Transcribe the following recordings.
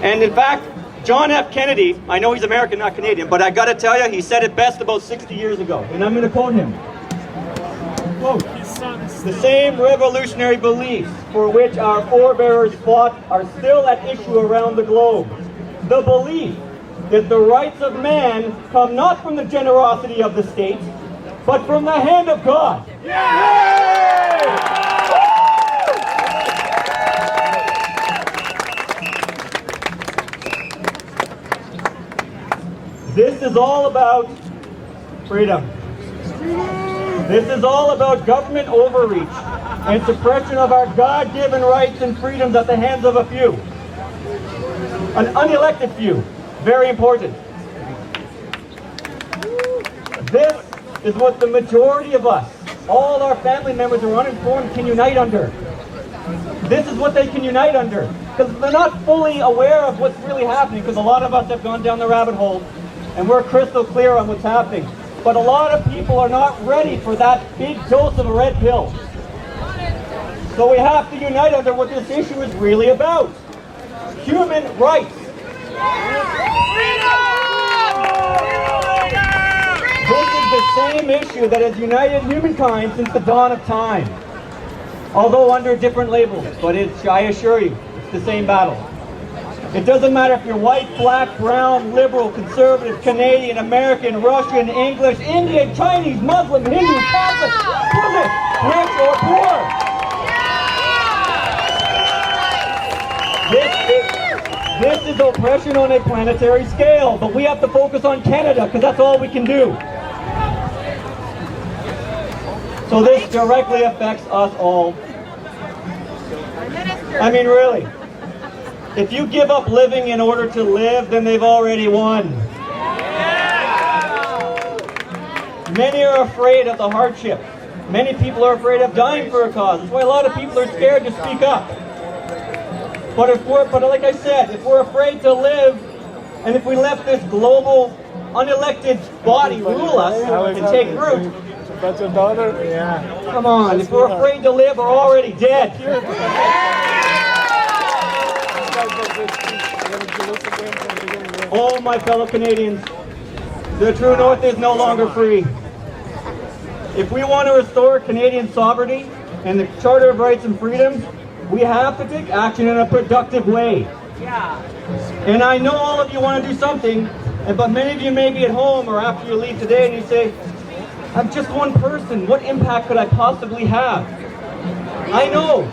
And in fact, John F. Kennedy, I know he's American, not Canadian, but I gotta tell you, he said it best about 60 years ago. And I'm gonna quote him. Quote, "The same revolutionary beliefs for which our forebears fought are still at issue around the globe. The belief that the rights of man come not from the generosity of the state, but from the hand of God." This is all about freedom. This is all about government overreach and suppression of our God-given rights and freedoms at the hands of a few. An unelected few. Very important. This is what the majority of us, all our family members who are uninformed, can unite under. This is what they can unite under. Because they're not fully aware of what's really happening, because a lot of us have gone down the rabbit hole and we're crystal clear on what's happening. But a lot of people are not ready for that big dose of a red pill. So we have to unite under what this issue is really about. Human rights. This is the same issue that has united humankind since the dawn of time. Although under different labels, but I assure you, it's the same battle. It doesn't matter if you're white, black, brown, liberal, conservative, Canadian, American, Russian, English, Indian, Chinese, Muslim, Hindu, Catholic, Buddhist, rich or poor. This is oppression on a planetary scale, but we have to focus on Canada because that's all we can do. So this directly affects us all. I mean, really. If you give up living in order to live, then they've already won. Many are afraid of the hardship. Many people are afraid of dying for a cause. That's why a lot of people are scared to speak up. But like I said, if we're afraid to live, and if we let this global, unelected body rule us and take root, come on, if we're afraid to live, we're already dead. Oh, my fellow Canadians, the true North is no longer free. If we want to restore Canadian sovereignty and the Charter of Rights and Freedoms, we have to take action in a productive way. And I know all of you want to do something, but many of you may be at home or after you leave today and you say, I'm just one person, what impact could I possibly have? I know,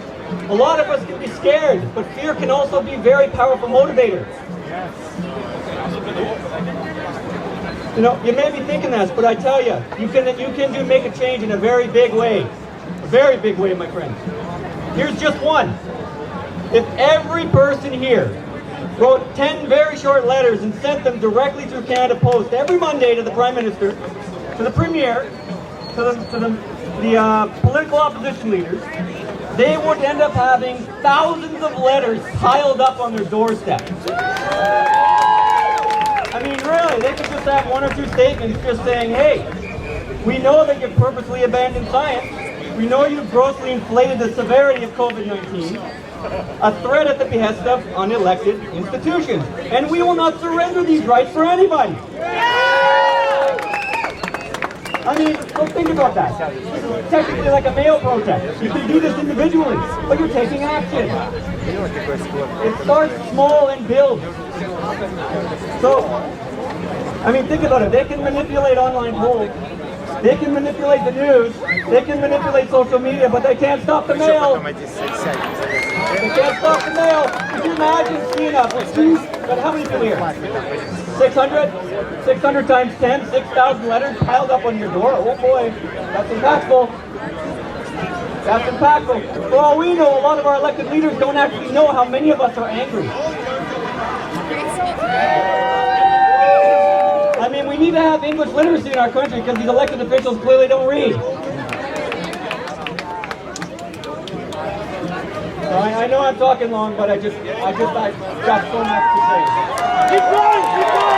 a lot of us can be scared, but fear can also be a very powerful motivator. You know, you may be thinking this, but I tell you, you can make a change in a very big way. A very big way, my friends. Here's just one. If every person here wrote 10 very short letters and sent them directly through Canada Post every Monday to the Prime Minister, to the Premier, to the political opposition leaders, they would end up having thousands of letters piled up on their doorstep. I mean, really, they could just have one or two statements just saying, hey, we know that you've purposely abandoned science. We know you've grossly inflated the severity of COVID-19, a threat at the behest of unelected institutions. And we will not surrender these rights for anybody. I mean, don't think about that. This is technically like a male protest. You can do this individually, but you're taking action. It starts small and builds. So, I mean, think about it. They can manipulate online polls. They can manipulate the news. They can manipulate social media, but they can't stop the mail. They can't stop the mail. Could you imagine seeing how many people here? 600? 600 times 10, 6,000 letters piled up on your door. Oh boy, that's impactful. That's impactful. For all we know, a lot of our elected leaders don't actually know how many of us are angry. I mean, we need to have English literacy in our country because these elected officials clearly don't read. I know I'm talking long, but I got so much to say. Keep going! Keep going!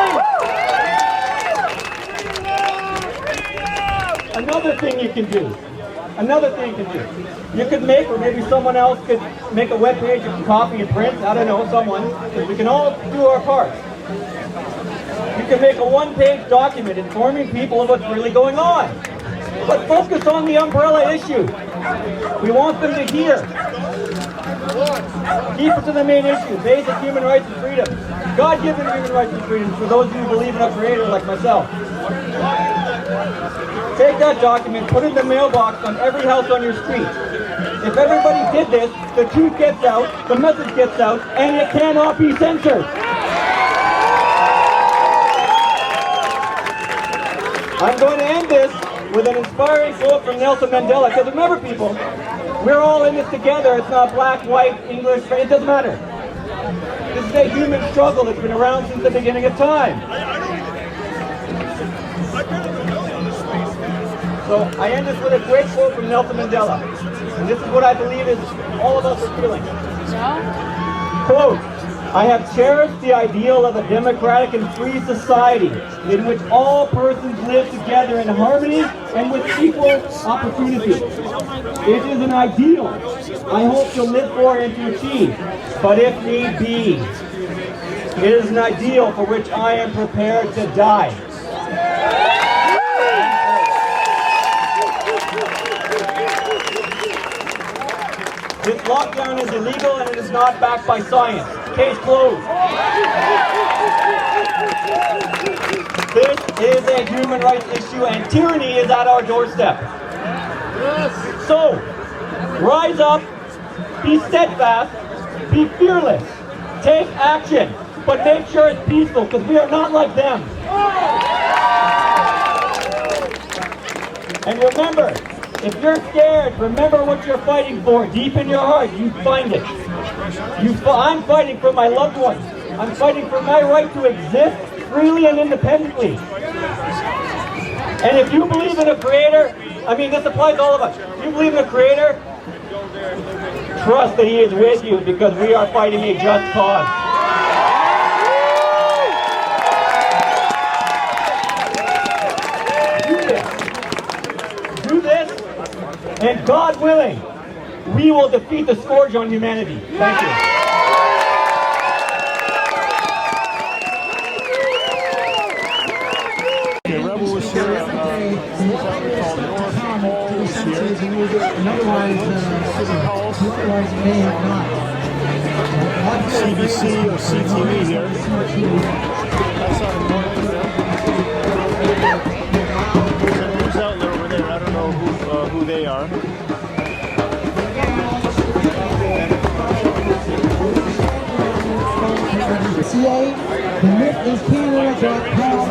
Another thing you can do. another thing to do. You could make, or maybe someone else could make a web page you can copy and print. I don't know, someone. Because we can all do our part. You can make a one-page document informing people of what's really going on. But focus on the umbrella issue. We want them to hear. Keep it to the main issue, basic human rights and freedoms. God-given human rights and freedoms for those of you who believe in a creator like myself. Take that document, put it in the mailbox on every house on your street. If everybody did this, the truth gets out, the message gets out, and it cannot be censored. I'm going to end this with an inspiring quote from Nelson Mandela. Because remember, people, we're all in this together. It's not black, white, English, it doesn't matter. This is a human struggle that's been around since the beginning of time. So I end this with a great quote from Nelson Mandela. And this is what I believe is all of us are feeling. Quote, I have cherished the ideal of a democratic and free society in which all persons live together in harmony and with equal opportunity. It is an ideal I hope to live for and to achieve, but if need be, it is an ideal for which I am prepared to die. This lockdown is illegal and it is not backed by science. Case closed. This is a human rights issue and tyranny is at our doorstep. So, rise up, be steadfast, be fearless, take action, but make sure it's peaceful because we are not like them. And remember, if you're scared, remember what you're fighting for. Deep in your heart, you find it. I'm fighting for my loved ones. I'm fighting for my right to exist freely and independently. And if you believe in a creator, I mean, this applies to all of us. If you believe in a creator, trust that he is with you because we are fighting a just cause. Do this, and God willing, we will defeat the scourge on humanity. Thank you. Rebel was here. CBC or CTV here. That's not important. There's a news outlet over there. I don't know who they are. CA, the myth is Canada.com.